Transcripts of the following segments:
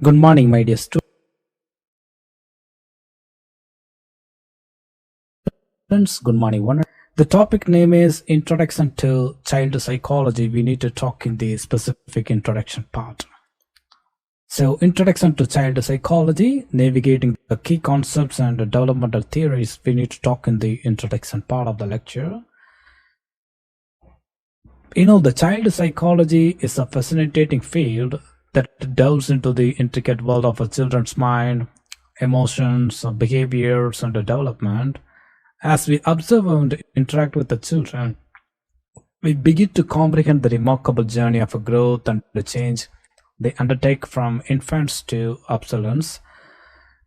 Good morning, my dear students. Good morning, one. The topic name is Introduction to Child Psychology. We need to talk in the specific introduction part. So, Introduction to Child Psychology, navigating the key concepts and the developmental theories. We need to talk in the introduction part of the lecture. The child psychology is a fascinating field that delves into the intricate world of a children's mind, emotions, behaviors, and development. As we observe and interact with the children, we begin to comprehend the remarkable journey of growth and the change they undertake from infants to adolescence.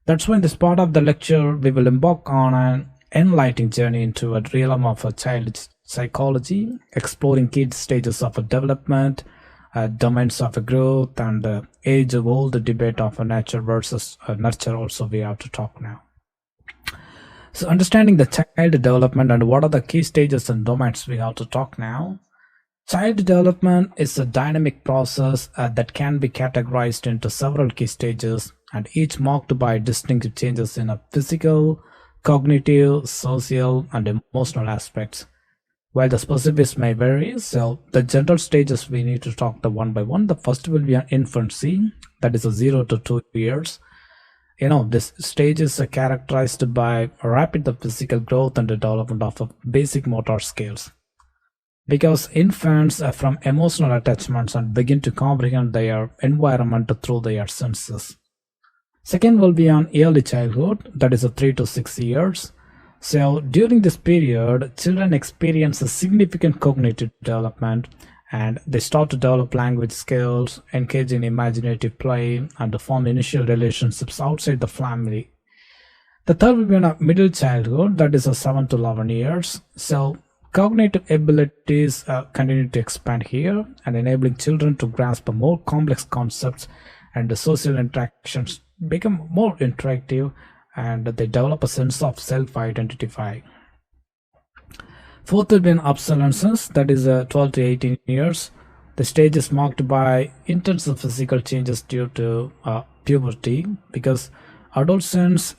That's why in this part of the lecture, we will embark on an enlightening journey into a realm of a child's psychology, exploring key stages of a development, domains of a growth, and the age-old debate of a nature versus nurture. Also, we have to talk now. So understanding the child development and what are the key stages and domains we have to talk now. Child development is a dynamic process that can be categorized into several key stages and each marked by distinctive changes in a physical, cognitive, social, and emotional aspects. While the specifics may vary, so the general stages we need to talk the one by one. The first will be an infancy, that is a 0 to 2 years. This stage is characterized by rapid physical growth and the development of basic motor skills. Because infants are from emotional attachments and begin to comprehend their environment through their senses. Second will be on early childhood, that is a 3 to 6 years. So during this period, children experience a significant cognitive development and they start to develop language skills, engage in imaginative play, and to form initial relationships outside the family. The third will be in a middle childhood, that is a 7 to 11 years. So cognitive abilities continue to expand here and enabling children to grasp more complex concepts and the social interactions become more interactive and they develop a sense of self-identify. Fourth will be in obsolescence, that is 12 to 18 years. The stage is marked by intensive physical changes due to puberty because adolescents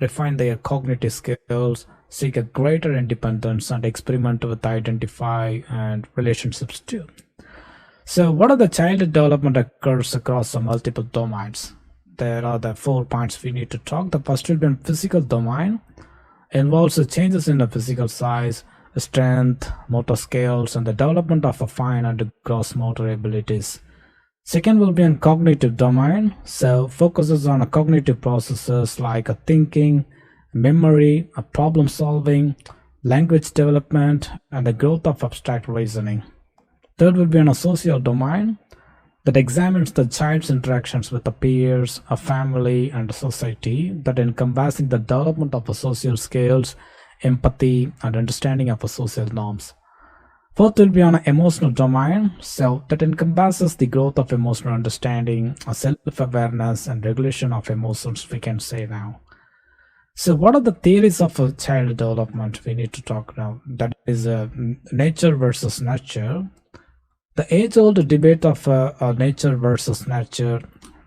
refine their cognitive skills, seek a greater independence, and experiment with identify and relationships too. So, what are the child development occurs across the multiple domains? There are the 4 points we need to talk. The first will be in physical domain, involves the changes in the physical size, strength, motor skills, and the development of a fine and gross motor abilities. Second will be in cognitive domain, so focuses on a cognitive processes like a thinking, memory, a problem solving, language development, and the growth of abstract reasoning. Third will be in a social domain that examines the child's interactions with the peers, a family, and a society, that encompassing the development of a social skills, empathy, and understanding of a social norms. Fourth will be on an emotional domain, so that encompasses the growth of emotional understanding, a self-awareness, and regulation of emotions, we can say now. So what are the theories of a child development we need to talk now? That is nature versus nurture. The age-old debate of nature versus nurture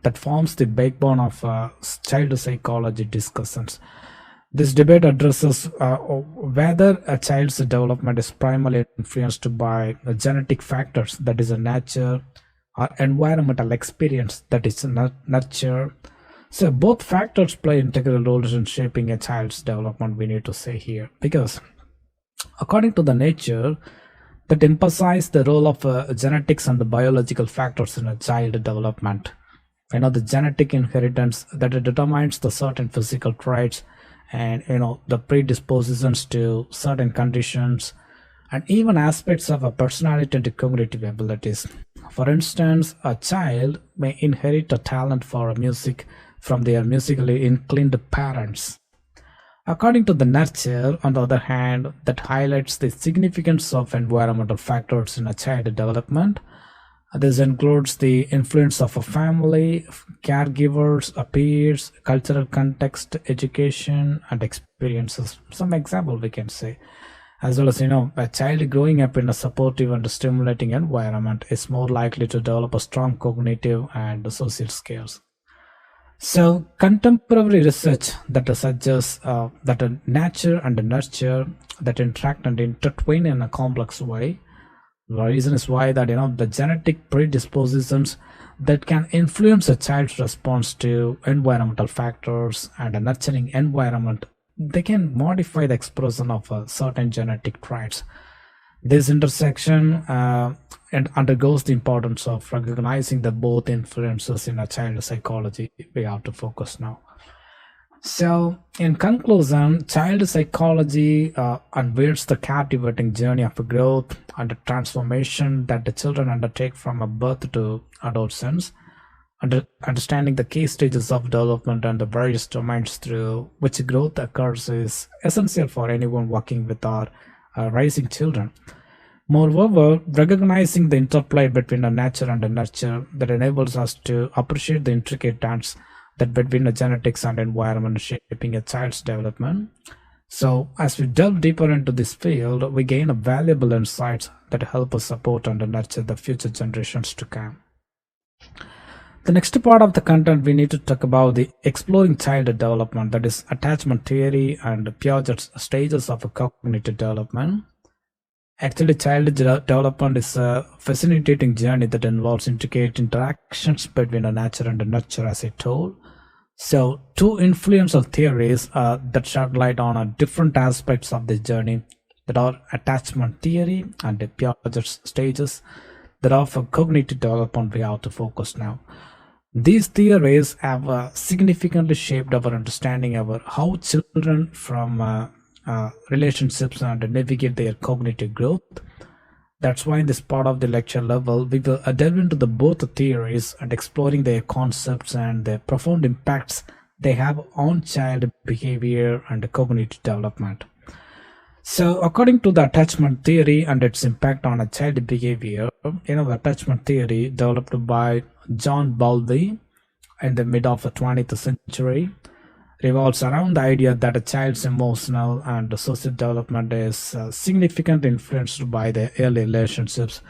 that forms the backbone of child psychology discussions. This debate addresses whether a child's development is primarily influenced by genetic factors, that is a nature, or environmental experience, that is nurture. So both factors play integral roles in shaping a child's development, we need to say here, because according to the nature, that emphasize the role of genetics and the biological factors in a child development. The genetic inheritance that determines the certain physical traits and the predispositions to certain conditions and even aspects of a personality and cognitive abilities. For instance, a child may inherit a talent for music from their musically inclined parents. According to the nurture, on the other hand, that highlights the significance of environmental factors in a child development. This includes the influence of a family, caregivers, peers, cultural context, education, and experiences. Some example we can say. As well as, a child growing up in a supportive and stimulating environment is more likely to develop a strong cognitive and social skills. So, contemporary research that suggests that a nature and a nurture that interact and intertwine in a complex way. The reason is why that the genetic predispositions that can influence a child's response to environmental factors and a nurturing environment, they can modify the expression of certain genetic traits. This intersection and undergoes the importance of recognizing the both influences in a child psychology. We have to focus now. So, in conclusion, child psychology unveils the captivating journey of growth and transformation that the children undertake from a birth to adolescence. Understanding the key stages of development and the various domains through which growth occurs is essential for anyone working with our rising children. Moreover, recognizing the interplay between the nature and the nurture that enables us to appreciate the intricate dance that between the genetics and environment shaping a child's development. So, as we delve deeper into this field, we gain a valuable insights that help us support and nurture the future generations to come. The next part of the content we need to talk about the exploring child development, that is attachment theory and Piaget's stages of a cognitive development. Actually, child development is a fascinating journey that involves intricate interactions between a nature and a nurture, as I told. So, two influential theories that shed light on different aspects of this journey that are attachment theory and Piaget's stages that offer cognitive development we have to focus now. These theories have significantly shaped our understanding of how children from relationships and navigate their cognitive growth. That's why in this part of the lecture level, we will delve into the both theories and exploring their concepts and the profound impacts they have on child behavior and cognitive development. So, according to the attachment theory and its impact on a child behavior, the attachment theory developed by John Bowlby in the mid of the 20th century revolves around the idea that a child's emotional and social development is significantly influenced by their early relationships,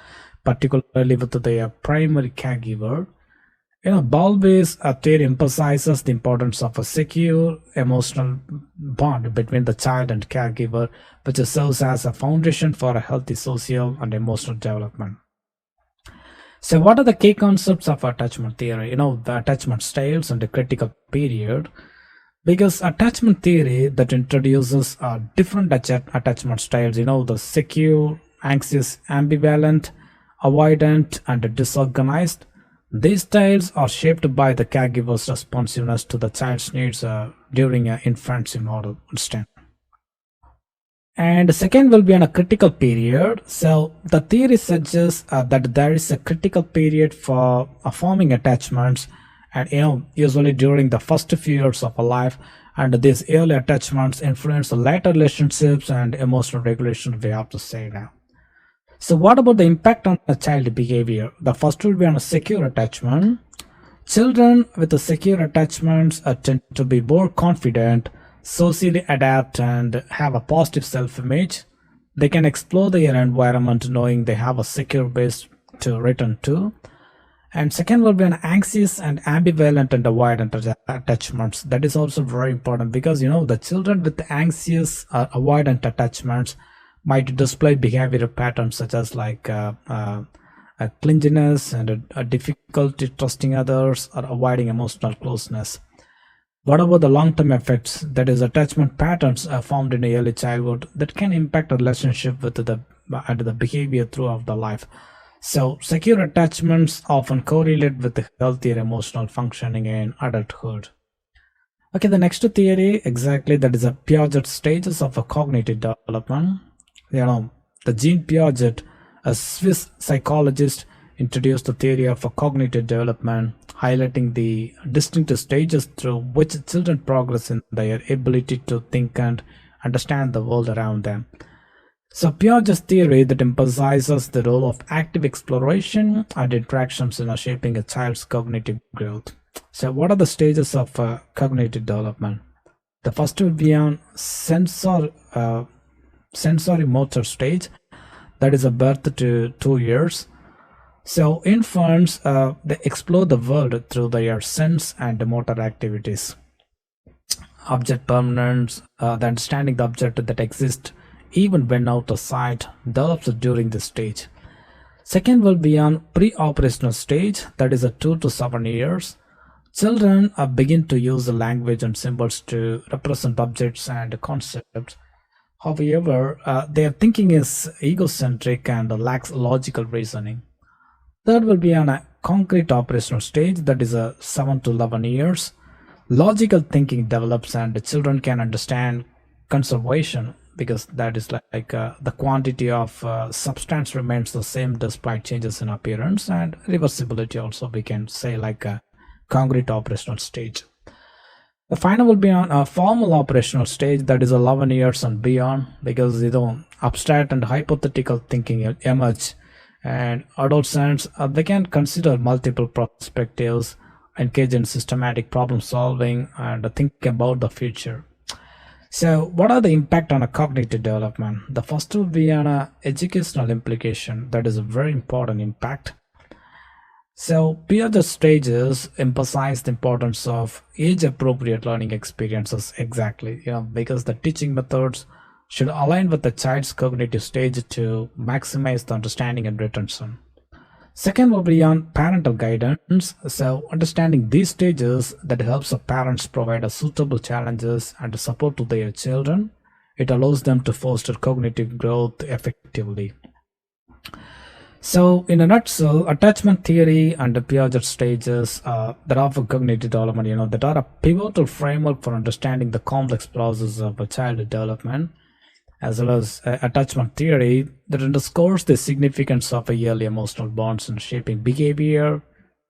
particularly with their primary caregiver. Bowlby's theory emphasizes the importance of a secure emotional bond between the child and caregiver, which serves as a foundation for a healthy social and emotional development. So, what are the key concepts of attachment theory? The attachment styles and the critical period. Because attachment theory that introduces different attachment styles, the secure, anxious, ambivalent, avoidant, and disorganized. These styles are shaped by the caregiver's responsiveness to the child's needs during infancy model. Understand? And the second will be on a critical period. So the theory suggests that there is a critical period for forming attachments, and usually during the first few years of a life, and these early attachments influence the later relationships and emotional regulation, we have to say now. So what about the impact on the child behavior? The first will be on a secure attachment. Children with the secure attachments tend to be more confident, socially adapt, and have a positive self-image. They can explore their environment knowing they have a secure base to return to. And second will be an anxious and ambivalent and avoidant attachments. That is also very important because the children with anxious or avoidant attachments might display behavioral patterns such as like clinginess and a difficulty trusting others or avoiding emotional closeness. What about the long-term effects? That is, attachment patterns are formed in early childhood that can impact a relationship with the behavior throughout the life. So, secure attachments often correlate with the healthier emotional functioning in adulthood. Okay, the next theory, exactly, that is a Piaget stages of a cognitive development. The Jean Piaget, a Swiss psychologist, introduced the theory of a cognitive development, highlighting the distinct stages through which children progress in their ability to think and understand the world around them. So Piaget's theory that emphasizes the role of active exploration and interactions in shaping a child's cognitive growth. So what are the stages of cognitive development? The first will be on sensory motor stage, that is a birth to 2 years. So infants they explore the world through their sense and motor activities. Object permanence, the understanding the object that exists even when out of sight, develops during this stage. Second will be on pre-operational stage, that is a 2 to 7 years. Children begin to use the language and symbols to represent objects and concepts. However, their thinking is egocentric and lacks logical reasoning. Third will be on a concrete operational stage, that is a 7 to 11 years. Logical thinking develops and the children can understand conservation, because that is like the quantity of substance remains the same despite changes in appearance, and reversibility also we can say like a concrete operational stage. The final will be on a formal operational stage, that is 11 years and beyond, because abstract and hypothetical thinking emerge, and adolescents they can consider multiple perspectives, engage in systematic problem solving, and think about the future. So, what are the impact on a cognitive development? The first will be on a educational implication. That is a very important impact. So, Piaget stages emphasize the importance of age-appropriate learning experiences. Exactly, because the teaching methods should align with the child's cognitive stage to maximize the understanding and retention. Second will be on parental guidance. So understanding these stages that helps the parents provide a suitable challenges and support to their children. It allows them to foster cognitive growth effectively. So in a nutshell, attachment theory and the Piaget stages that offer cognitive development, that are a pivotal framework for understanding the complex process of a child development, as well as attachment theory that underscores the significance of early emotional bonds in shaping behavior,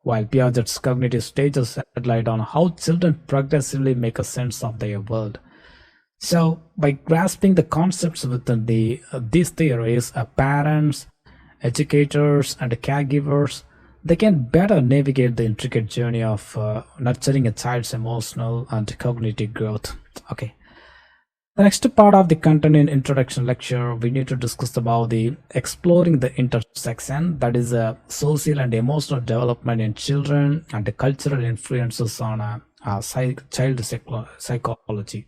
while Piaget's cognitive stages shed light on how children progressively make a sense of their world. So, by grasping the concepts within these theories, parents, educators, and caregivers they can better navigate the intricate journey of nurturing a child's emotional and cognitive growth. Okay. The next part of the content in introduction lecture, we need to discuss about the exploring the intersection, that is social and emotional development in children and the cultural influences on child psychology.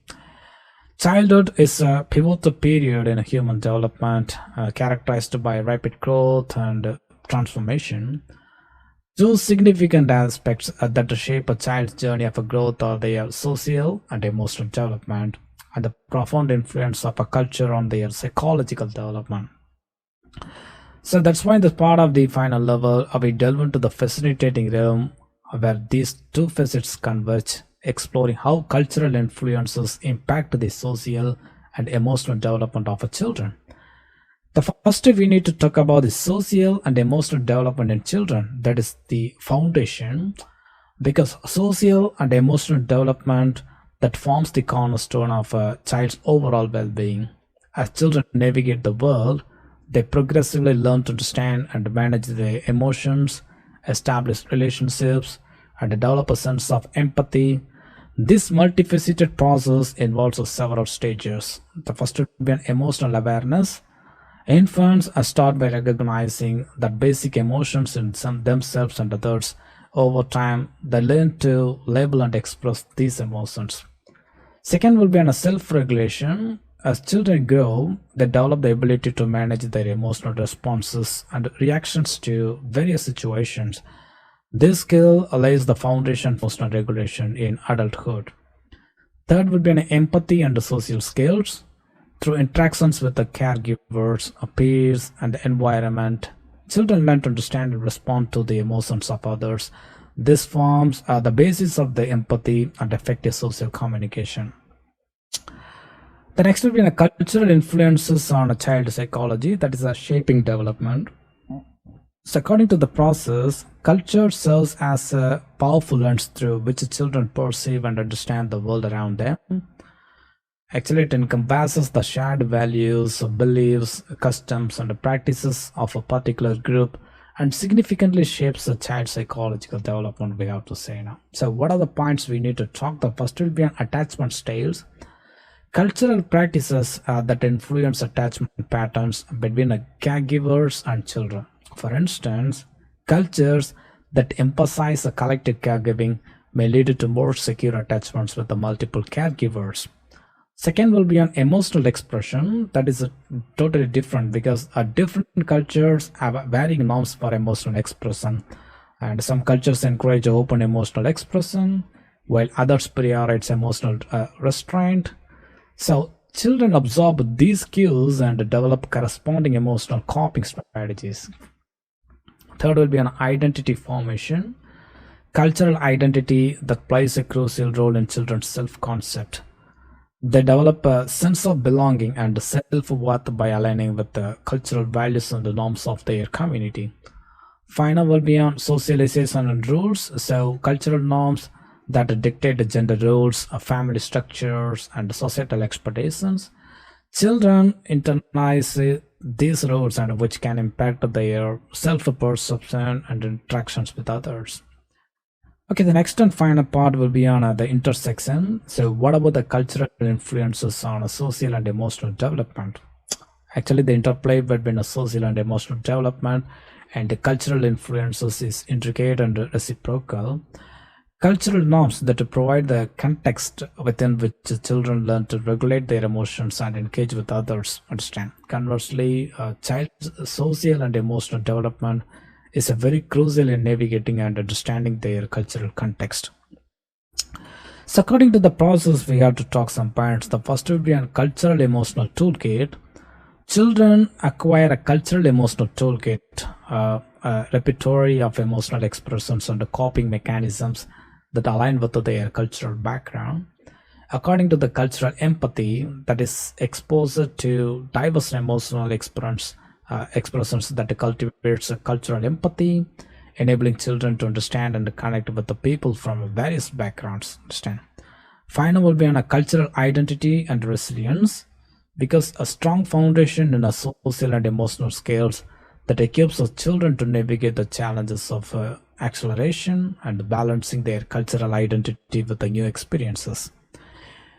Childhood is a pivotal period in human development, characterized by rapid growth and transformation. Two significant aspects that shape a child's journey of growth are their social and emotional development, and the profound influence of a culture on their psychological development. So that's why this part of the final level, we delve into the fascinating realm where these two facets converge, exploring how cultural influences impact the social and emotional development of our children. The first we need to talk about the social and emotional development in children. That is the foundation, because social and emotional development that forms the cornerstone of a child's overall well-being. As children navigate the world, they progressively learn to understand and manage their emotions, establish relationships, and develop a sense of empathy. This multifaceted process involves several stages. The first would be an emotional awareness. Infants start by recognizing that basic emotions in themselves and others. Over time, they learn to label and express these emotions. Second will be on a self-regulation. As children grow, they develop the ability to manage their emotional responses and reactions to various situations. This skill lays the foundation for emotional regulation in adulthood. Third will be an empathy and the social skills. Through interactions with the caregivers, peers, and the environment, children learn to understand and respond to the emotions of others. This forms the basis of the empathy and effective social communication. The next will be the cultural influences on a child psychology, that is a shaping development. So according to the process, culture serves as a powerful lens through which children perceive and understand the world around them. Actually, it encompasses the shared values, beliefs, customs, and practices of a particular group and significantly shapes the child's psychological development, we have to say now. So what are the points we need to talk? The first will be on attachment styles. Cultural practices that influence attachment patterns between caregivers and children. For instance, Cultures that emphasize a collective caregiving may lead to more secure attachments with the multiple caregivers. Second will be on emotional expression. That is totally different because different cultures have varying norms for emotional expression, and some cultures encourage open emotional expression, while others prioritize emotional restraint. So children absorb these cues and develop corresponding emotional coping strategies. Third will be an identity formation. Cultural identity that plays a crucial role in children's self-concept. They develop a sense of belonging and self-worth by aligning with the cultural values and the norms of their community. Final will be on socialization and rules. So cultural norms that dictate gender roles, family structures, and societal expectations. Children internalize these roles and which can impact their self-perception and interactions with others. Okay, the next and final part will be on the intersection. So what about the cultural influences on social and emotional development? Actually, the interplay between a social and emotional development and the cultural influences is intricate and reciprocal. Cultural norms that provide the context within which children learn to regulate their emotions and engage with others. Understand? Conversely, a child's social and emotional development is a very crucial in navigating and understanding their cultural context. So according to the process, we have to talk some points. The first will be on cultural emotional toolkit. Children acquire a cultural emotional toolkit, a repertoire of emotional expressions and coping mechanisms that align with their cultural background. According to the cultural empathy, that is exposed to diverse emotional expressions that cultivates a cultural empathy, enabling children to understand and connect with the people from various backgrounds. Understand? Final will be on a cultural identity and resilience, because a strong foundation in a social and emotional skills that equips the children to navigate the challenges of acceleration and balancing their cultural identity with the new experiences.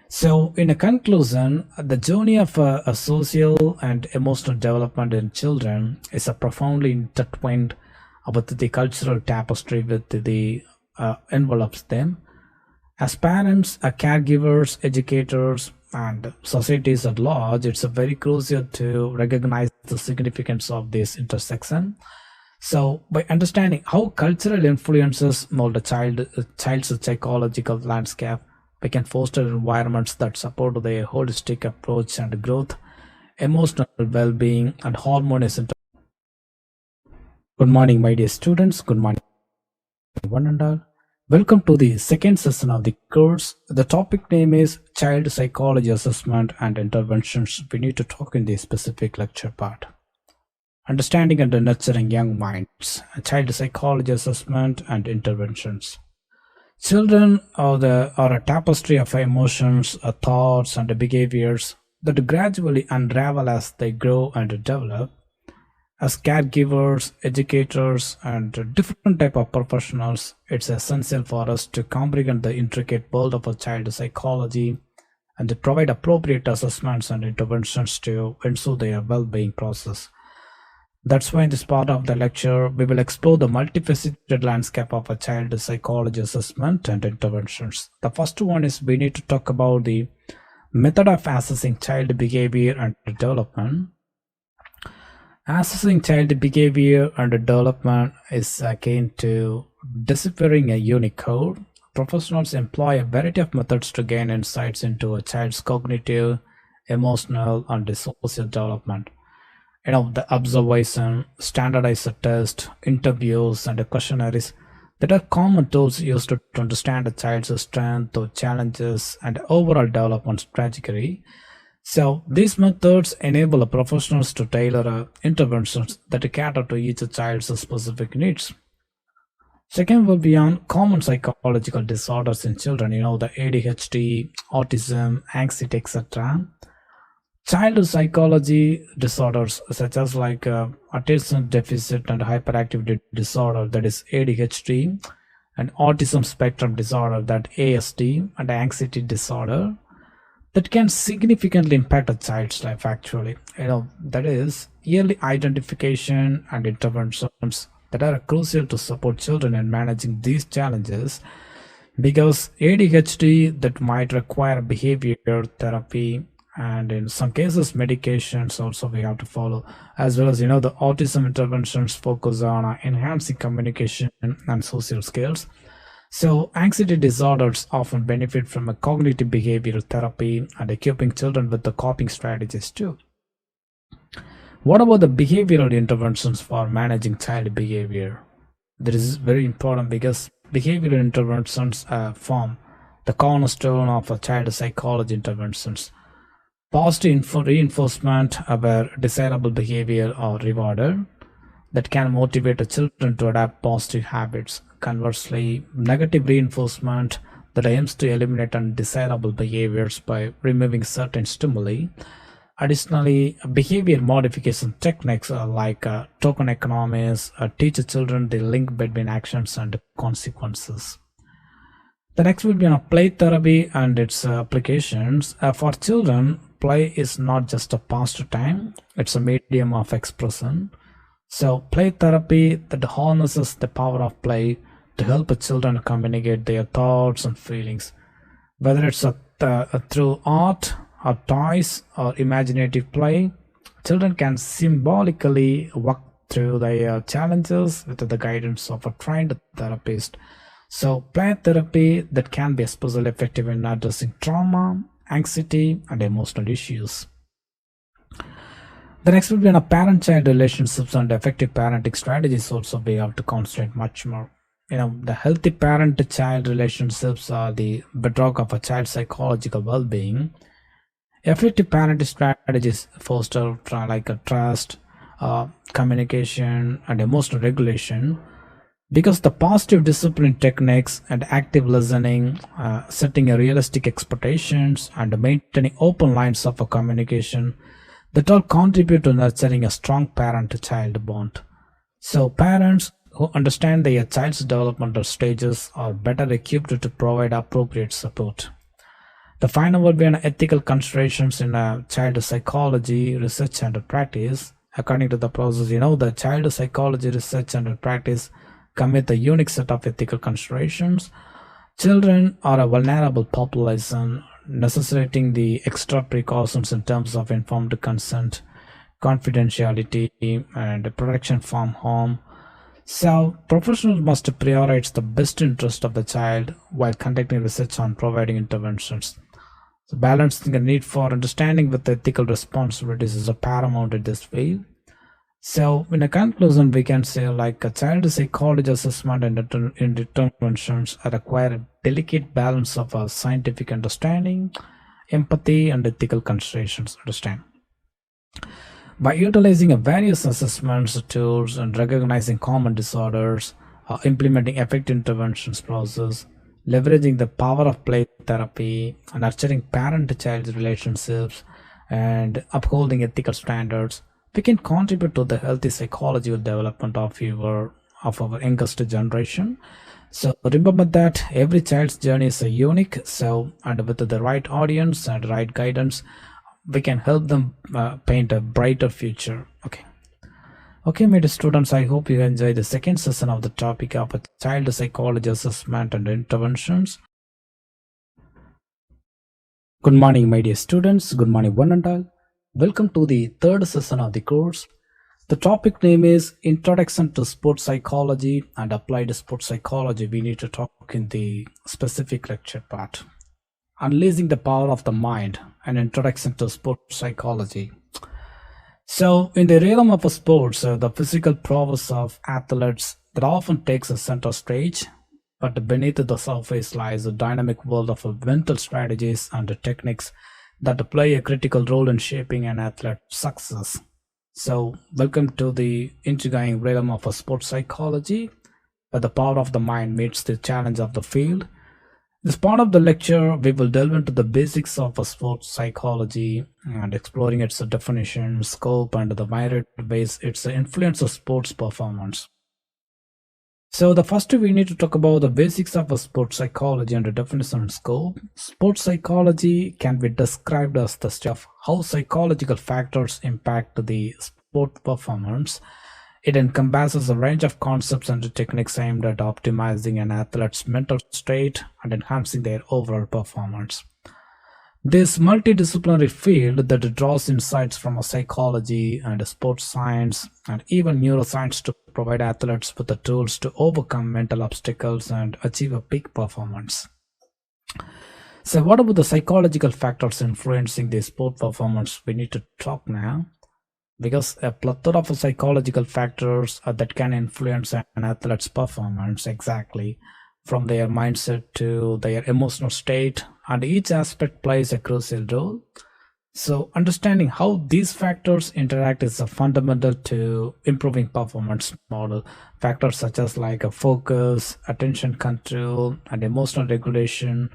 So, in a conclusion, the journey of a social and emotional development in children is a profoundly intertwined with the cultural tapestry with the envelops them. As parents, caregivers, educators, and societies at large, it's a very crucial to recognize the significance of this intersection. So, by understanding how cultural influences mold a child's psychological landscape, we can foster environments that support their holistic approach and growth, emotional well-being, and harmonious. Good morning, my dear students. Good morning, one and all. Welcome to the second session of the course. The topic name is Child Psychology Assessment and Interventions. We need to talk in the specific lecture part. Understanding and Nurturing Young Minds, Child Psychology Assessment and Interventions. Children are a tapestry of emotions, thoughts, and behaviors that gradually unravel as they grow and develop. As caregivers, educators, and different type of professionals, it's essential for us to comprehend the intricate world of a child psychology and to provide appropriate assessments and interventions to ensure their well-being process. That's why in this part of the lecture, we will explore the multifaceted landscape of a child psychology assessment and interventions. The first one is we need to talk about the method of assessing child behavior and development. Assessing child behavior and development is akin to deciphering a Unicode. Professionals employ a variety of methods to gain insights into a child's cognitive, emotional, and social development. The observation, standardized tests, interviews, and questionnaires that are common tools used to understand a child's strength, challenges, and overall development trajectory. So these methods enable professionals to tailor interventions that cater to each child's specific needs. Second will be on common psychological disorders in children, the ADHD, autism, anxiety, etc. Child psychology disorders such as like attention deficit and hyperactivity disorder, that is ADHD, and autism spectrum disorder, that ASD, and anxiety disorder, that can significantly impact a child's life actually. That is early identification and interventions that are crucial to support children in managing these challenges, because ADHD that might require behavior therapy, and in some cases medications also we have to follow, as well as the autism interventions focus on enhancing communication and social skills. So anxiety disorders often benefit from a cognitive behavioral therapy and equipping children with the coping strategies too. What about the behavioral interventions for managing child behavior? That is very important because behavioral interventions form the cornerstone of a child psychology interventions. Positive reinforcement where desirable behavior are rewarded that can motivate the children to adapt positive habits. Conversely, negative reinforcement that aims to eliminate undesirable behaviors by removing certain stimuli. Additionally, behavior modification techniques like token economies teach children the link between actions and consequences. The next will be on play therapy and its applications. For children, play is not just a pastime, it's a medium of expression. So play therapy that harnesses the power of play to help children communicate their thoughts and feelings, whether it's through art or toys or imaginative play. Children can symbolically walk through their challenges with the guidance of a trained therapist. So play therapy that can be especially effective in addressing trauma, anxiety, and emotional issues. The next will be on a parent-child relationships and effective parenting strategies. Also, we have to concentrate much more. The healthy parent-child relationships are the bedrock of a child's psychological well-being. Effective parenting strategies foster like a trust, communication, and emotional regulation, because the positive discipline techniques and active listening, setting a realistic expectations, and maintaining open lines of a communication that all contribute to nurturing a strong parent-child bond. So parents who understand their child's developmental stages are better equipped to provide appropriate support. The final would be on ethical considerations in child psychology research and practice. According to the process, the child psychology research and practice come with a unique set of ethical considerations. Children are a vulnerable population, necessitating the extra precautions in terms of informed consent, confidentiality, and protection from harm. So, professionals must prioritize the best interest of the child while conducting research on providing interventions. So, balancing the need for understanding with ethical responsibilities is a paramount in this field. So, in a conclusion, we can say like a child psychology assessment and interventions require a delicate balance of scientific understanding, empathy, and ethical considerations. Understand? By utilizing various assessments tools and recognizing common disorders, implementing effective interventions process, leveraging the power of play therapy, nurturing parent-child relationships, and upholding ethical standards, we can contribute to the healthy psychological development of our youngest generation. So remember that every child's journey is unique. So, and with the right audience and right guidance, we can help them paint a brighter future. Okay, my dear students, I hope you enjoy the second session of the topic of child psychology assessment and interventions. Good morning, my dear students. Good morning, one and all. Welcome to the third session of the course. The topic name is Introduction to Sports Psychology and Applied Sports Psychology. We need to talk in the specific lecture part. Unleashing the Power of the Mind, an Introduction to Sports Psychology. So, in the realm of sports, the physical prowess of athletes that often takes a center stage, but beneath the surface lies a dynamic world of mental strategies and techniques that play a critical role in shaping an athlete's success. So, welcome to the intriguing realm of sports psychology, where the power of the mind meets the challenge of the field. This part of the lecture, we will delve into the basics of sports psychology and exploring its definition, scope, and the myriad ways its influence of sports performance. So the first we need to talk about the basics of sports psychology and the definition and scope. Sports psychology can be described as the study of how psychological factors impact the sport performance. It encompasses a range of concepts and techniques aimed at optimizing an athlete's mental state and enhancing their overall performance. This multidisciplinary field that draws insights from a psychology and a sports science and even neuroscience to provide athletes with the tools to overcome mental obstacles and achieve a peak performance. So, what about the psychological factors influencing the sport performance? We need to talk now because a plethora of psychological factors that can influence an athlete's performance, exactly from their mindset to their emotional state, and each aspect plays a crucial role. So understanding how these factors interact is a fundamental to improving performance model. Factors such as like a focus, attention control, and emotional regulation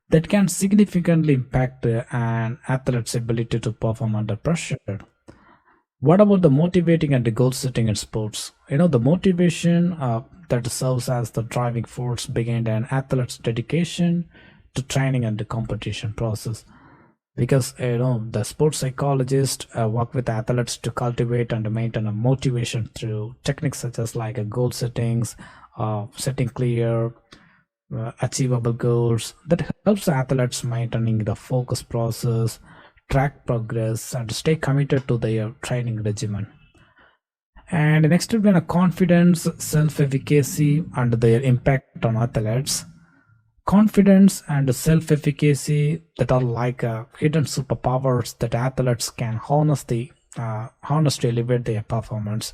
that can significantly impact an athlete's ability to perform under pressure. What about the motivating and the goal setting in sports? The motivation that serves as the driving force behind an athlete's dedication to training and the competition process. Because the sports psychologists work with athletes to cultivate and maintain a motivation through techniques such as like a goal settings, setting clear, achievable goals that helps athletes maintaining the focus process, track progress, and stay committed to their training regimen. And next will be a confidence, self-efficacy, and their impact on athletes. Confidence and self-efficacy that are like hidden superpowers that athletes can harness to elevate their performance.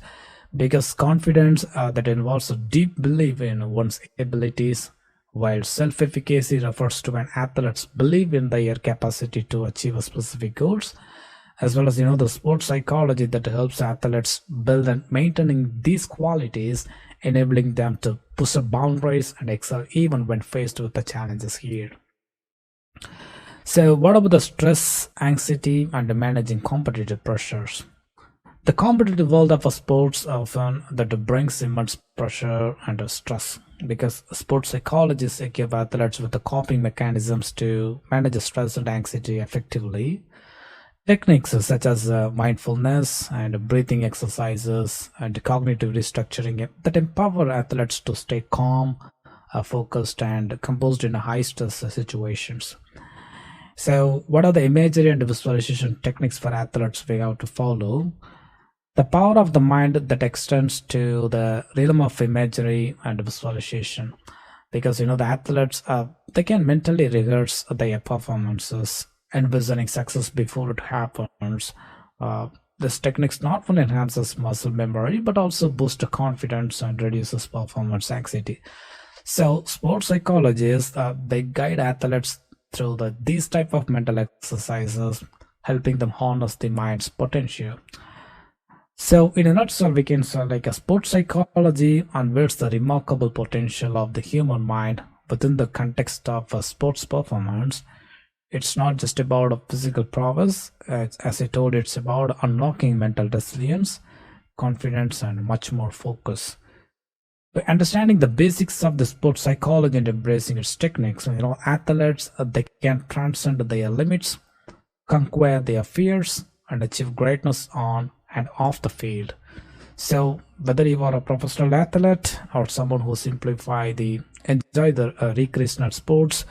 Because confidence that involves a deep belief in one's abilities, while self-efficacy refers to an athlete's belief in their capacity to achieve a specific goals, as well as the sports psychology that helps athletes build and maintaining these qualities, enabling them to push the boundaries and excel even when faced with the challenges here. So what about the stress, anxiety, and managing competitive pressures? The competitive world of sports often that brings immense pressure and stress, because sports psychologists give athletes with the coping mechanisms to manage stress and anxiety effectively. Techniques such as mindfulness and breathing exercises and cognitive restructuring that empower athletes to stay calm, focused, and composed in high stress situations. So, what are the imagery and visualization techniques for athletes we have to follow? The power of the mind that extends to the realm of imagery and visualization, because the athletes they can mentally rehearse their performances, envisioning success before it happens. This technique not only enhances muscle memory but also boosts confidence and reduces performance anxiety. So sports psychologists they guide athletes through these type of mental exercises, helping them harness the mind's potential. So, in a nutshell, we can say like a sports psychology unveils the remarkable potential of the human mind within the context of a sports performance. It's not just about a physical prowess, as I told, it's about unlocking mental resilience, confidence, and much more focus. By understanding the basics of the sports psychology and embracing its techniques, athletes they can transcend their limits, conquer their fears, and achieve greatness on and off the field. So whether you are a professional athlete or someone who enjoy the recreational sports,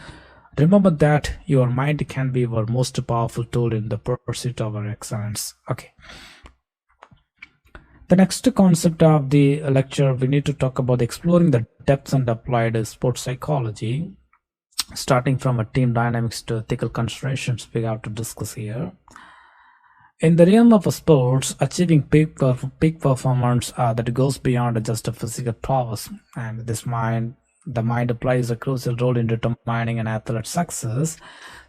remember that your mind can be your most powerful tool in the pursuit of our excellence. Okay. The next concept of the lecture, we need to talk about exploring the depths and applied sports psychology, starting from a team dynamics to ethical considerations we have to discuss here. In the realm of sports, achieving peak performance that goes beyond just a physical prowess, and the mind plays a crucial role in determining an athlete's success.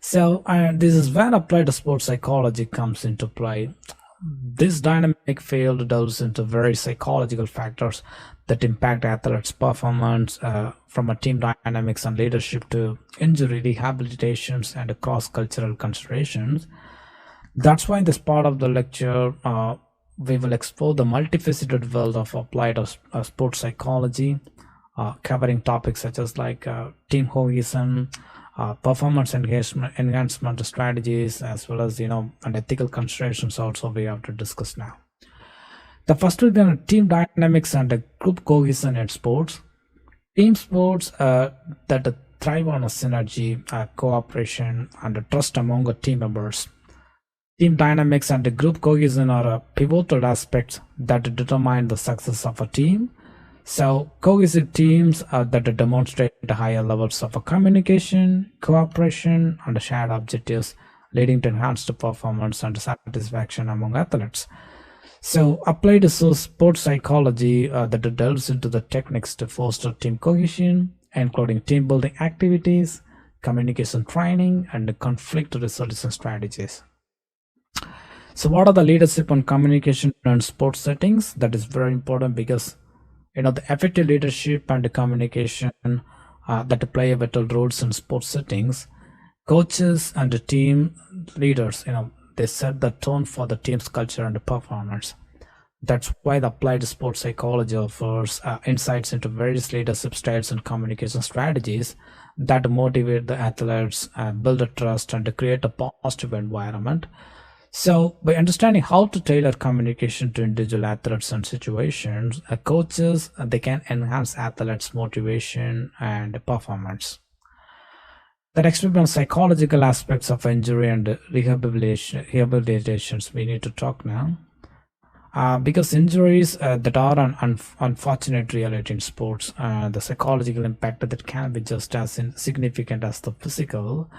So, and this is where applied sports psychology comes into play. This dynamic field delves into various psychological factors that impact athletes' performance, from a team dynamics and leadership to injury rehabilitations and cross-cultural considerations. That's why in this part of the lecture, we will explore the multifaceted world of applied sports psychology, covering topics such as like team cohesion, performance enhancement strategies, as well as and ethical considerations also we have to discuss now. The first will be on team dynamics and group cohesion in sports. Team sports that thrive on a synergy, cooperation, and trust among the team members. Team dynamics and group cohesion are pivotal aspects that determine the success of a team. So, cohesive teams that demonstrate higher levels of communication, cooperation, and shared objectives, leading to enhanced performance and satisfaction among athletes. So, applied to sports psychology that delves into the techniques to foster team cohesion, including team building activities, communication training, and conflict resolution strategies. So, what are the leadership and communication in sports settings? That is very important because the effective leadership and communication that play vital roles in sports settings. Coaches and the team leaders, they set the tone for the team's culture and performance. That's why the applied sports psychology offers insights into various leadership styles and communication strategies that motivate the athletes, build a trust, and create a positive environment. So, by understanding how to tailor communication to individual athletes and situations, coaches they can enhance athletes' motivation and performance. The next will be on psychological aspects of injury and rehabilitations. We need to talk now. Because injuries that are an unfortunate reality in sports, the psychological impact that can be just as significant as the physical.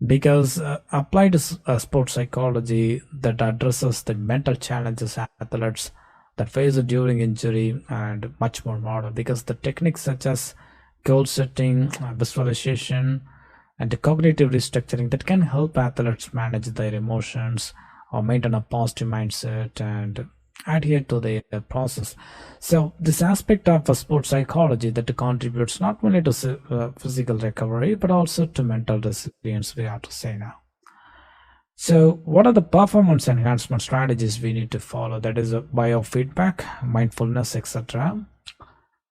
Because applied sports psychology that addresses the mental challenges athletes that face during injury and much more modern. Because the techniques such as goal setting, visualization, and the cognitive restructuring that can help athletes manage their emotions or maintain a positive mindset and adhere to the process. So this aspect of sports psychology that contributes not only to physical recovery but also to mental resilience, we have to say now. So what are the performance enhancement strategies we need to follow? That is biofeedback, mindfulness, etc.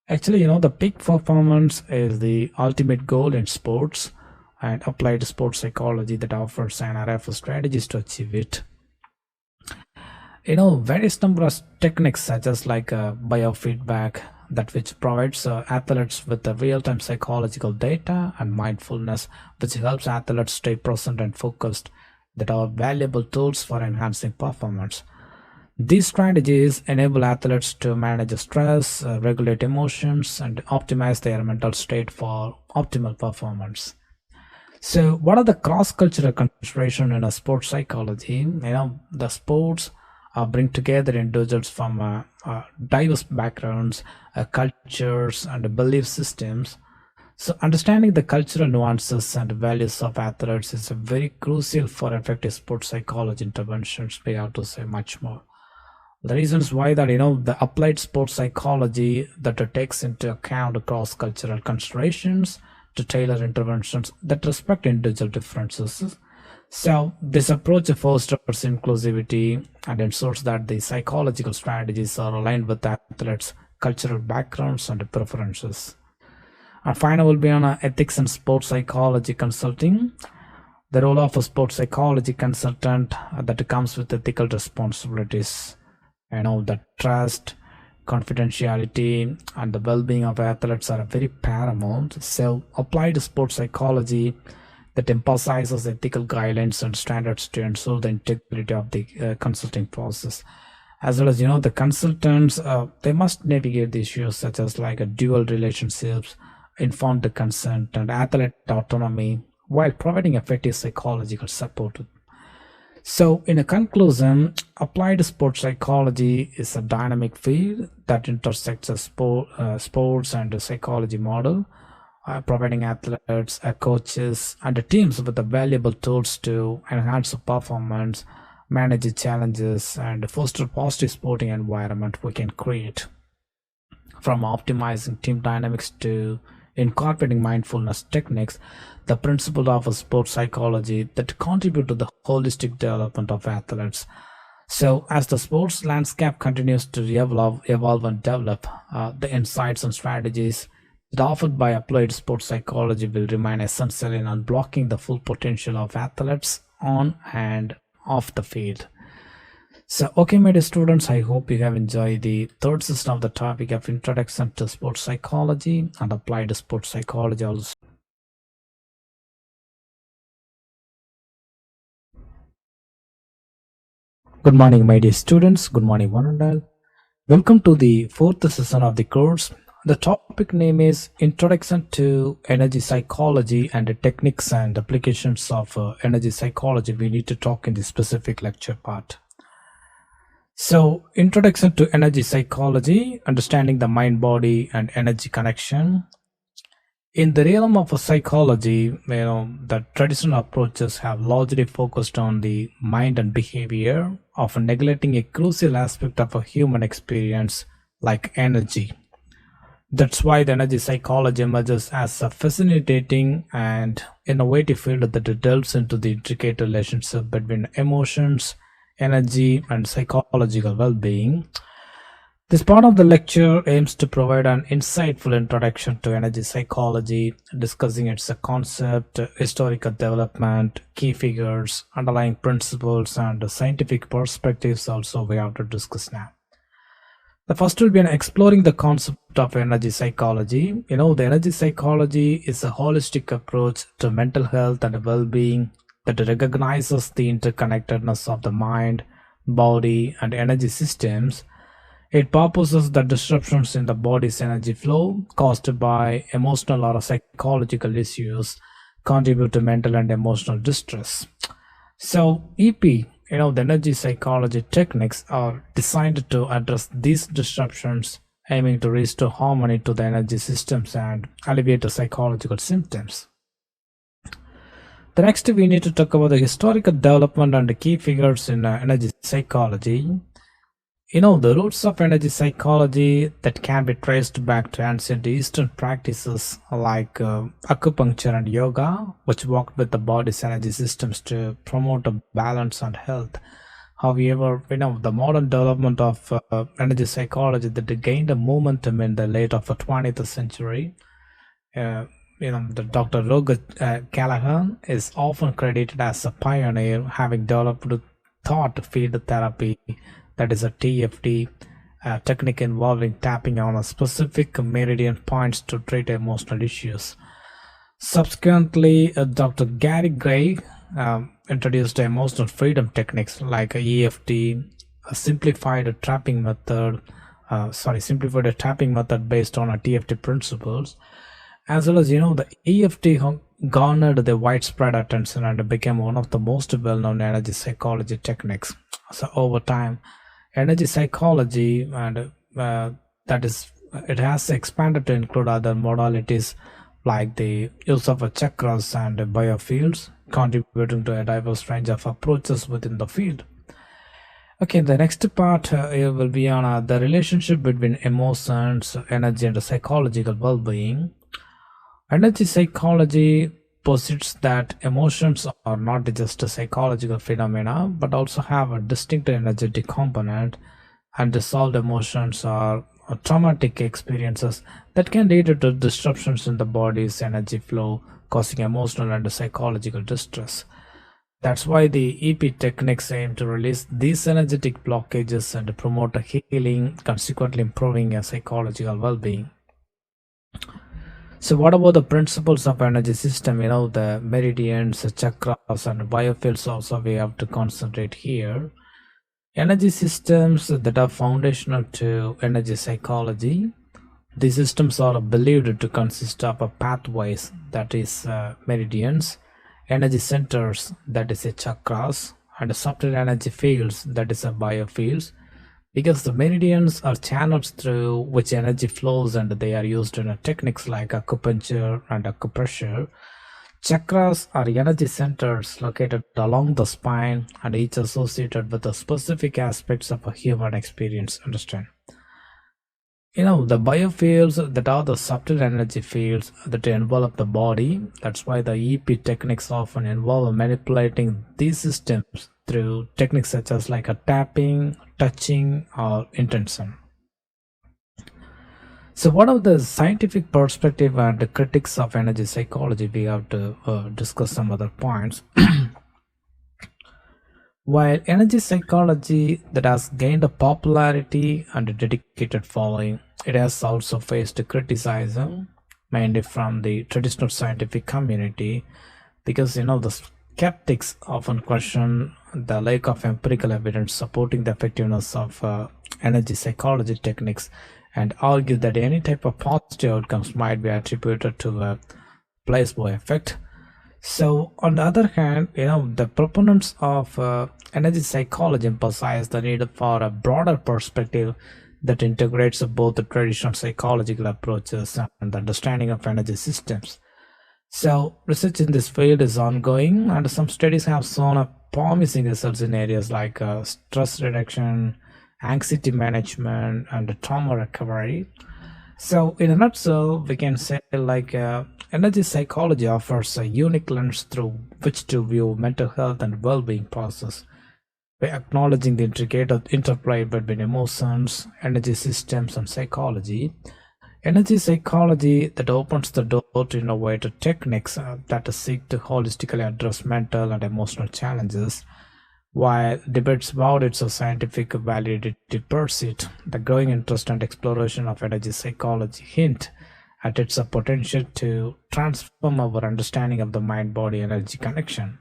Actually, the peak performance is the ultimate goal in sports, and applied sports psychology that offers an array of strategies to achieve it. Various number of techniques such as like biofeedback that which provides athletes with the real-time psychological data, and mindfulness which helps athletes stay present and focused, that are valuable tools for enhancing performance. These strategies enable athletes to manage stress, regulate emotions, and optimize their mental state for optimal performance. So what are the cross-cultural consideration in a sports psychology? The sports bring together individuals from diverse backgrounds, cultures, and belief systems. So, understanding the cultural nuances and values of athletes is very crucial for effective sports psychology interventions. We have to say much more. The reasons why that the applied sports psychology that takes into account cross-cultural considerations to tailor interventions that respect individual differences. So this approach fosters inclusivity and ensures that the psychological strategies are aligned with the athletes' cultural backgrounds and preferences. Our final will be on ethics and sports psychology consulting. The role of a sports psychology consultant that comes with ethical responsibilities. The trust, confidentiality, and the well-being of athletes are very paramount. So applied sports psychology that emphasizes ethical guidelines and standards to ensure the integrity of the consulting process. As well as the consultants they must navigate the issues such as like a dual relationships, informed consent, and athlete autonomy while providing effective psychological support. So in a conclusion, applied sports psychology is a dynamic field that intersects sports and the psychology model, providing athletes, coaches, and the teams with the valuable tools to enhance the performance, manage the challenges, and foster positive sporting environment we can create. From optimizing team dynamics to incorporating mindfulness techniques, the principles of a sports psychology that contribute to the holistic development of athletes. So, as the sports landscape continues to evolve and develop, the insights and strategies that offered by applied sports psychology will remain essential in unblocking the full potential of athletes on and off the field. So, okay, my dear students, I hope you have enjoyed the third session of the topic of Introduction to Sports Psychology and Applied Sports Psychology also. Good morning, my dear students. Good morning, one and all. Welcome to the fourth session of the course. The topic name is Introduction to Energy Psychology and the Techniques and Applications of Energy Psychology. We need to talk in the specific lecture part. So, Introduction to Energy Psychology, understanding the mind, body, and energy connection. In the realm of psychology, the traditional approaches have largely focused on the mind and behavior, often neglecting a crucial aspect of a human experience like energy. That's why the energy psychology emerges as a fascinating and innovative field that delves into the intricate relationship between emotions, energy, and psychological well being. This part of the lecture aims to provide an insightful introduction to energy psychology, discussing its concept, historical development, key figures, underlying principles, and scientific perspectives. Also, we have to discuss now. The first will be an exploring the concept of energy psychology. The energy psychology is a holistic approach to mental health and well-being that recognizes the interconnectedness of the mind, body, and energy systems. It purposes the disruptions in the body's energy flow caused by emotional or psychological issues contribute to mental and emotional distress. So, EP, the energy psychology techniques are designed to address these disruptions, aiming to restore harmony to the energy systems and alleviate the psychological symptoms. The next, we need to talk about the historical development and the key figures in energy psychology. The roots of energy psychology that can be traced back to ancient Eastern practices like acupuncture and yoga, which worked with the body's energy systems to promote a balance and health. However, the modern development of energy psychology that gained a momentum in the late of the 20th century. The Dr. Roger Callahan is often credited as a pioneer, having developed thought field therapy, that is a TFT technique involving tapping on a specific meridian points to treat emotional issues. Subsequently, Dr. Gary Gray introduced emotional freedom techniques like EFT, a simplified tapping method, simplified tapping method based on a TFT principles, as well as the EFT garnered the widespread attention and became one of the most well-known energy psychology techniques. So over time, energy psychology and it has expanded to include other modalities like the use of chakras and biofields, contributing to a diverse range of approaches within the field. Okay, the next part will be on the relationship between emotions, energy, and psychological well-being. Energy psychology posits that emotions are not just a psychological phenomena but also have a distinct energetic component. Unresolved emotions are traumatic experiences that can lead to disruptions in the body's energy flow, causing emotional and psychological distress. That's why the EP techniques aim to release these energetic blockages and promote a healing, consequently improving a psychological well-being. So what about the principles of energy system? The meridians, chakras, and biofields also we have to concentrate here. Energy systems that are foundational to energy psychology. These systems are believed to consist of pathways, that is meridians, energy centers, that is chakras, and subtle energy fields, that is biofields, because the meridians are channels through which energy flows and they are used in techniques like acupuncture and acupressure. Chakras are energy centers located along the spine and each associated with the specific aspects of a human experience. Understand? The biofields that are the subtle energy fields that envelop the body. That's why the EP techniques often involve manipulating these systems through techniques such as like a tapping, touching, or intention. So what are the scientific perspective and the critics of energy psychology? We have to discuss some other points. While energy psychology that has gained a popularity and a dedicated following, it has also faced criticism, mainly from the traditional scientific community, because the skeptics often question the lack of empirical evidence supporting the effectiveness of energy psychology techniques and argue that any type of positive outcomes might be attributed to a placebo effect. So, on the other hand, the proponents of energy psychology emphasize the need for a broader perspective that integrates both the traditional psychological approaches and the understanding of energy systems. So, research in this field is ongoing, and some studies have shown a promising results in areas like stress reduction, anxiety management, and trauma recovery. So, in a nutshell, we can say like energy psychology offers a unique lens through which to view mental health and well-being process by acknowledging the intricate interplay between emotions, energy systems, and psychology. Energy psychology that opens the door to innovative techniques that seek to holistically address mental and emotional challenges. While debates about its scientific validity persist, the growing interest and exploration of energy psychology hint at its potential to transform our understanding of the mind body energy connection.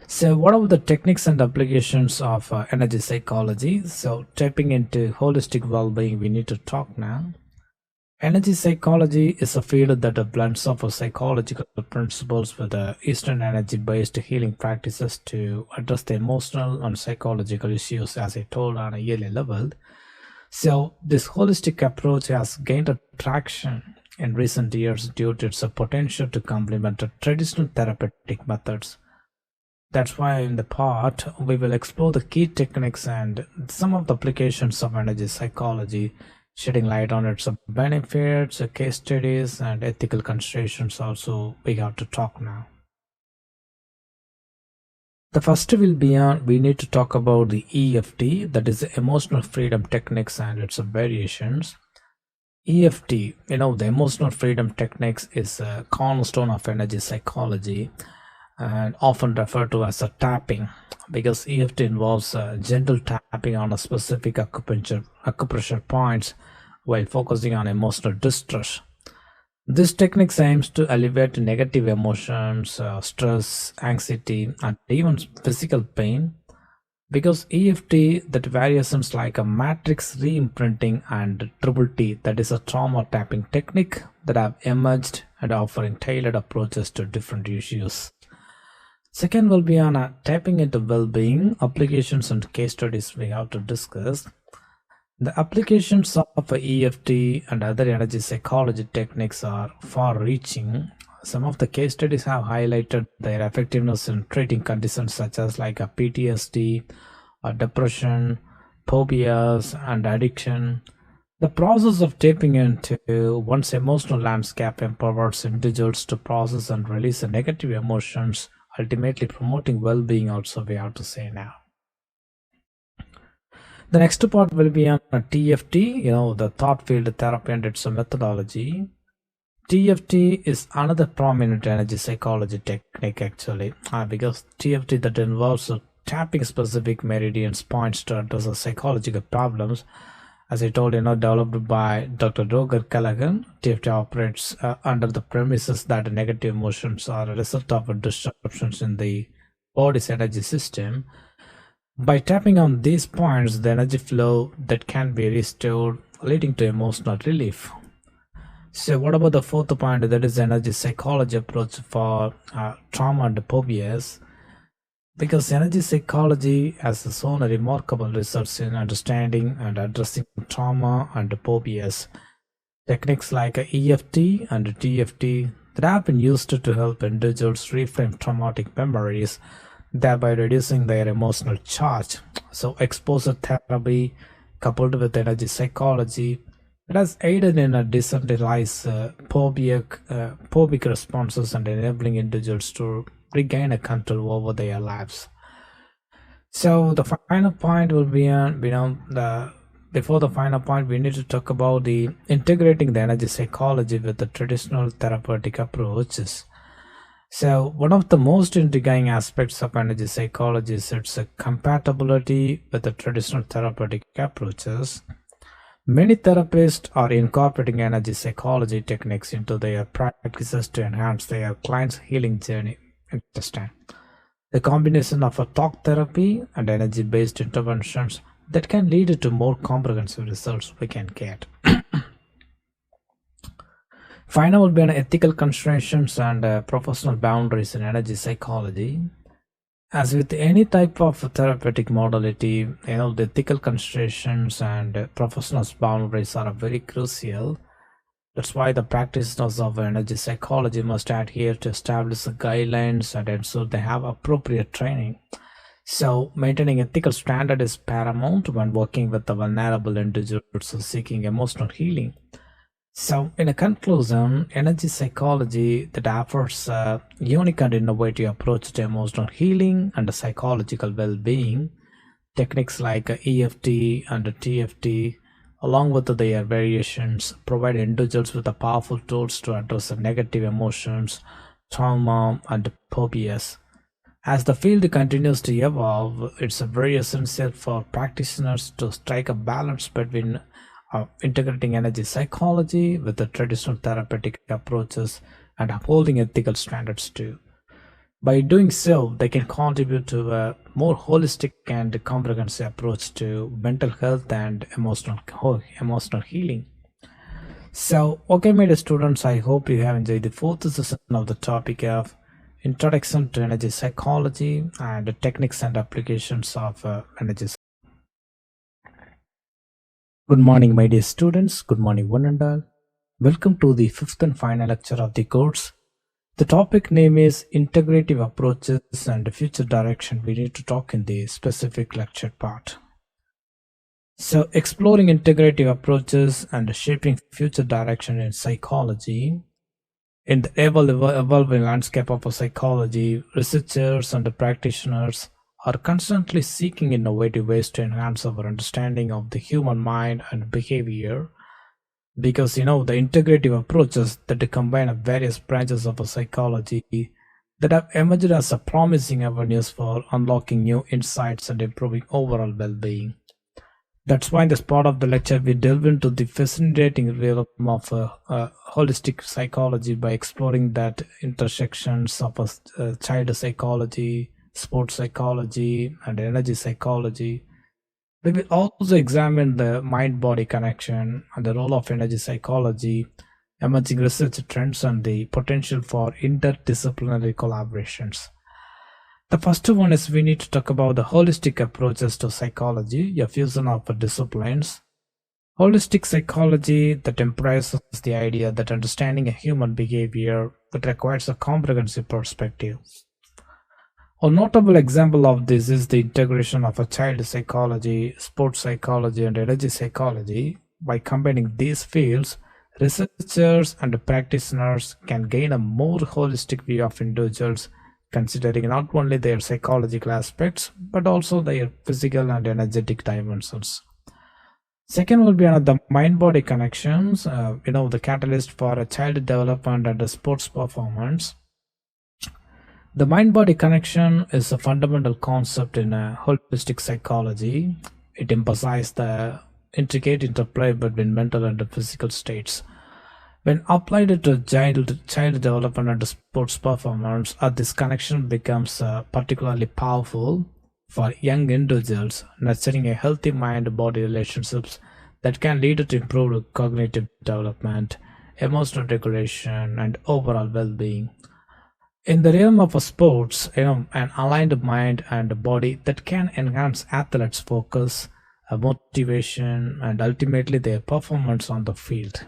So, what are the techniques and applications of energy psychology? So, tapping into holistic well being, we need to talk now. Energy psychology is a field that blends of psychological principles with Eastern energy-based healing practices to address the emotional and psychological issues, as I told on a yearly level. So this holistic approach has gained traction in recent years due to its potential to complement the traditional therapeutic methods. That's why in the part we will explore the key techniques and some of the applications of energy psychology, shedding light on its benefits, case studies, and ethical considerations. Also, we have to talk now. The first will be on we need to talk about the EFT, that is emotional freedom techniques and its variations. EFT, the emotional freedom techniques is a cornerstone of energy psychology and often referred to as a tapping because EFT involves gentle tapping on a specific acupressure points while focusing on emotional distress. This technique aims to alleviate negative emotions, stress, anxiety, and even physical pain because EFT that variations like a matrix re-imprinting and triple T, that is a trauma tapping technique that have emerged and offering tailored approaches to different issues. Second will be on tapping into well-being applications and case studies we have to discuss. The applications of EFT and other energy psychology techniques are far-reaching. Some of the case studies have highlighted their effectiveness in treating conditions such as like a PTSD, or depression, phobias, and addiction. The process of tapping into one's emotional landscape empowers individuals to process and release the negative emotions, ultimately promoting well-being. Also, we have to say now. The next part will be on TFT, the thought field therapy and its methodology. TFT is another prominent energy psychology technique actually, because TFT that involves tapping specific meridians points to address the psychological problems. As I told, developed by Dr. Roger Callaghan, TFT operates under the premises that negative emotions are a result of disruptions in the body's energy system. By tapping on these points, the energy flow that can be restored, leading to emotional relief. So, what about the fourth point? That is energy psychology approach for trauma and phobias. Because energy psychology has shown a remarkable research in understanding and addressing trauma and phobias. Techniques like EFT and TFT that have been used to help individuals reframe traumatic memories, thereby reducing their emotional charge. So, exposure therapy coupled with energy psychology it has aided in a decentralized phobic responses and enabling individuals to regain a control over their lives. So the final point will be on the before the final point we need to talk about the integrating the energy psychology with the traditional therapeutic approaches. So, one of the most intriguing aspects of energy psychology is its compatibility with the traditional therapeutic approaches. Many therapists are incorporating energy psychology techniques into their practices to enhance their clients' healing journey. Understand? The combination of a talk therapy and energy based interventions that can lead to more comprehensive results we can get. Final will be on ethical considerations and professional boundaries in energy psychology. As with any type of therapeutic modality, the ethical considerations and professional boundaries are very crucial. That's why the practitioners of energy psychology must adhere to establish the guidelines and ensure they have appropriate training. So, maintaining ethical standard is paramount when working with the vulnerable individuals seeking emotional healing. So, in a conclusion, energy psychology that offers a unique and innovative approach to emotional healing and psychological well-being. Techniques like EFT and TFT, along with their variations, provide individuals with the powerful tools to address the negative emotions, trauma, and phobias. As the field continues to evolve, it's very essential for practitioners to strike a balance between integrating energy psychology with the traditional therapeutic approaches and upholding ethical standards too. By doing so, they can contribute to a more holistic and comprehensive approach to mental health and emotional healing. So, okay, my dear students, I hope you have enjoyed the fourth session of the topic of Introduction to Energy Psychology and the Techniques and Applications of Energy. Good morning, my dear students. Good morning, one and all. Welcome to the fifth and final lecture of the course. The topic name is Integrative Approaches and Future Direction. We need to talk in the specific lecture part. So, exploring integrative approaches and shaping future direction in psychology. In the evolving landscape of psychology, researchers and practitioners are constantly seeking innovative ways to enhance our understanding of the human mind and behavior, because the integrative approaches that combine various branches of psychology that have emerged as a promising avenues for unlocking new insights and improving overall well-being. That's why in this part of the lecture we delve into the fascinating realm of holistic psychology by exploring that intersections of child psychology, sports psychology, and energy psychology. We will also examine the mind-body connection and the role of energy psychology, emerging research trends, and the potential for interdisciplinary collaborations. The first one is we need to talk about the holistic approaches to psychology, a fusion of disciplines. Holistic psychology that embraces the idea that understanding a human behavior that requires a comprehensive perspective. A notable example of this is the integration of a child psychology, sports psychology, and energy psychology. By combining these fields, researchers and practitioners can gain a more holistic view of individuals, considering not only their psychological aspects but also their physical and energetic dimensions. Second will be the mind-body connections, the catalyst for a child development and a sports performance. The mind-body connection is a fundamental concept in holistic psychology. It emphasizes the intricate interplay between mental and physical states. When applied to child development and sports performance, this connection becomes particularly powerful for young individuals, nurturing a healthy mind-body relationships that can lead to improved cognitive development, emotional regulation, and overall well-being. In the realm of sports, an aligned mind and body that can enhance athletes' focus, motivation, and ultimately their performance on the field.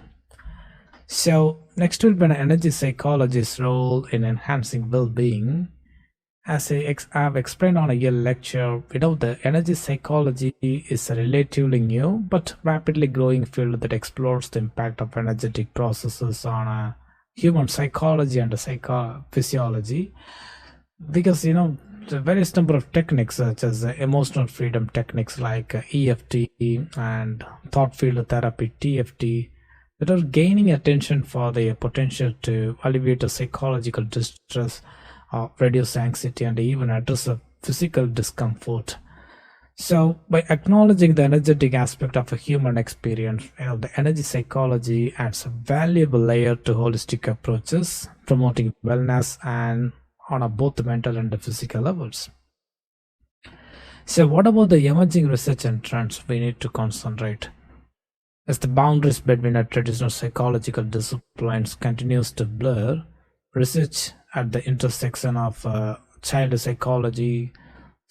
So, next will be an energy psychologist's role in enhancing well-being. As I have explained on a year lecture, the energy psychology is a relatively new but rapidly growing field that explores the impact of energetic processes on human psychology and physiology. Because the various number of techniques such as emotional freedom techniques like EFT and thought field therapy TFT that are gaining attention for their potential to alleviate a psychological distress, reduce anxiety, and even address a physical discomfort. So, by acknowledging the energetic aspect of a human experience, the energy psychology adds a valuable layer to holistic approaches, promoting wellness and on a both mental and physical levels. So, what about the emerging research and trends we need to concentrate? As the boundaries between our traditional psychological disciplines continues to blur, research at the intersection of child psychology,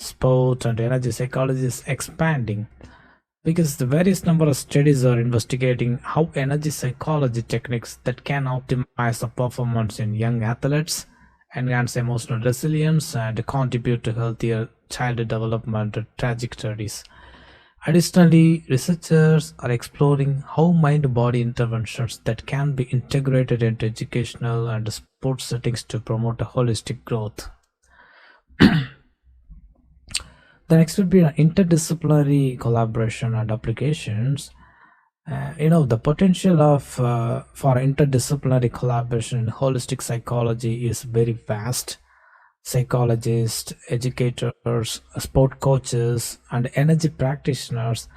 sport, and energy psychology is expanding because the various number of studies are investigating how energy psychology techniques that can optimize the performance in young athletes, enhance emotional resilience, and contribute to healthier child development trajectories. Additionally, researchers are exploring how mind body interventions that can be integrated into educational and sports settings to promote a holistic growth. The next would be interdisciplinary collaboration and applications. The potential of for interdisciplinary collaboration in holistic psychology is very vast. Psychologists, educators, sport coaches, and energy practitioners,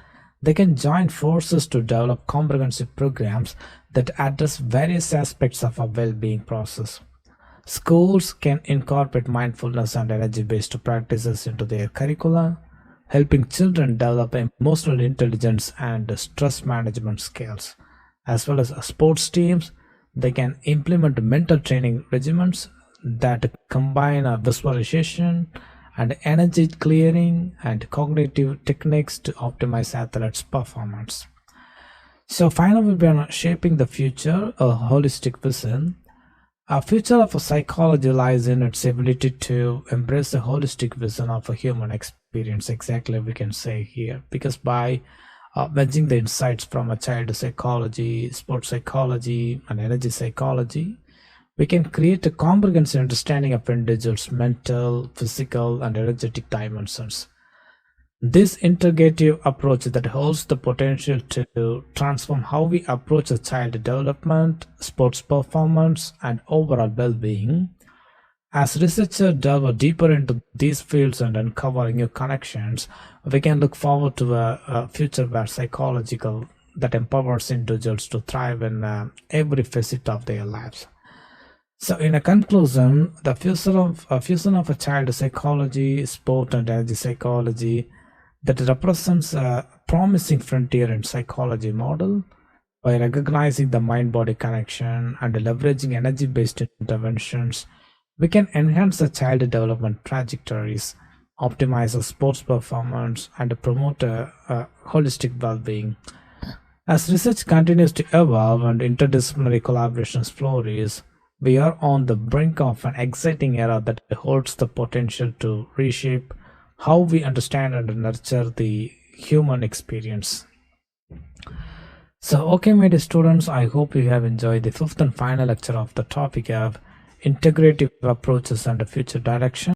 they can join forces to develop comprehensive programs that address various aspects of our well-being process. Schools can incorporate mindfulness and energy-based practices into their curricula, helping children develop emotional intelligence and stress management skills. As well as sports teams, they can implement mental training regimens that combine visualization and energy clearing and cognitive techniques to optimize athletes' performance. So finally, we'll be on shaping the future, a holistic vision. Our future of psychology lies in its ability to embrace a holistic vision of a human experience. Exactly, we can say here, because by merging the insights from a child psychology, sports psychology, and energy psychology, we can create a comprehensive understanding of individuals' mental, physical, and energetic dimensions. This integrative approach that holds the potential to transform how we approach a child development, sports performance, and overall well-being. As researchers delve deeper into these fields and uncover new connections, we can look forward to a future where psychological that empowers individuals to thrive in every facet of their lives. So, in a conclusion, the fusion of a child psychology, sport, and energy psychology that represents a promising frontier in psychology model. By recognizing the mind-body connection and leveraging energy-based interventions, we can enhance the child development trajectories, optimize the sports performance, and promote a holistic well-being. As research continues to evolve and interdisciplinary collaborations flourish, we are on the brink of an exciting era that holds the potential to reshape how we understand and nurture the human experience. So, okay, my dear students, I hope you have enjoyed the fifth and final lecture of the topic of integrative approaches and the future direction.